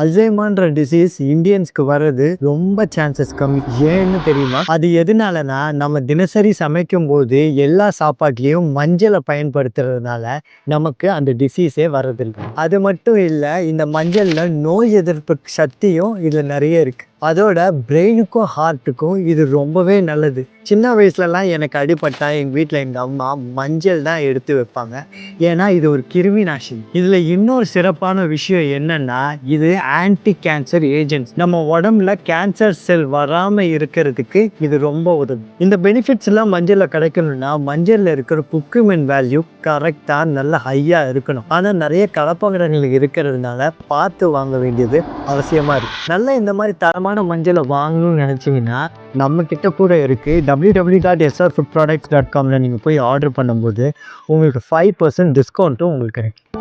அல்சைமர்ன்ற disease இந்தியன்ஸ்க்கு வர்றது ரொம்ப chances கம்மி. ஏன்னு தெரியுமா? அது எதனாலனா நம்ம தினசரி சமைக்கும் போது எல்லா சாப்பாட்லயும் மஞ்சளை பயன்படுத்துறதுனால நமக்கு அந்த டிசீஸே வர்றதில்லை. அது மட்டும் இல்ல, இந்த மஞ்சள்ல நோய் எதிர்ப்பு சக்தியும் இதுல நிறைய இருக்கு. அதோட பிரெயினுக்கும் ஹார்ட்டுக்கும் இது ரொம்பவே நல்லது. சின்ன வயசுலலாம் எனக்கு அடிபட்டா எங்கள் வீட்டில் எங்கள் அம்மா மஞ்சள் தான் எடுத்து வைப்பாங்க. ஏன்னா இது ஒரு கிருமி நாசினி. இதில் இன்னொரு சிறப்பான விஷயம் என்னன்னா, இது ஆன்டி கேன்சர் ஏஜென்ட்ஸ். நம்ம உடம்புல கேன்சர் செல் வராமல் இருக்கிறதுக்கு இது ரொம்ப உதவும். இந்த பெனிஃபிட்ஸ் எல்லாம் மஞ்சளில் கிடைக்கணும்னா மஞ்சளில் இருக்கிற குக்குமென் வேல்யூ கரெக்டாக நல்ல ஹையாக இருக்கணும். ஆனால் நிறைய கலப்படங்கள் இருக்கிறதுனால பார்த்து வாங்க வேண்டியது அவசியமாக இருக்குது. நல்ல இந்த மாதிரி தரமான மஞ்சளை வாங்கணும்னு நினச்சிங்கன்னா நம்ம கிட்ட கூட இருக்குது. www.srfoodproducts.comல நீங்கள் போய் ஆர்டர் பண்ணும்போது உங்களுக்கு 5% டிஸ்கவுண்ட்டும் உங்களுக்கு கிடைக்கும்.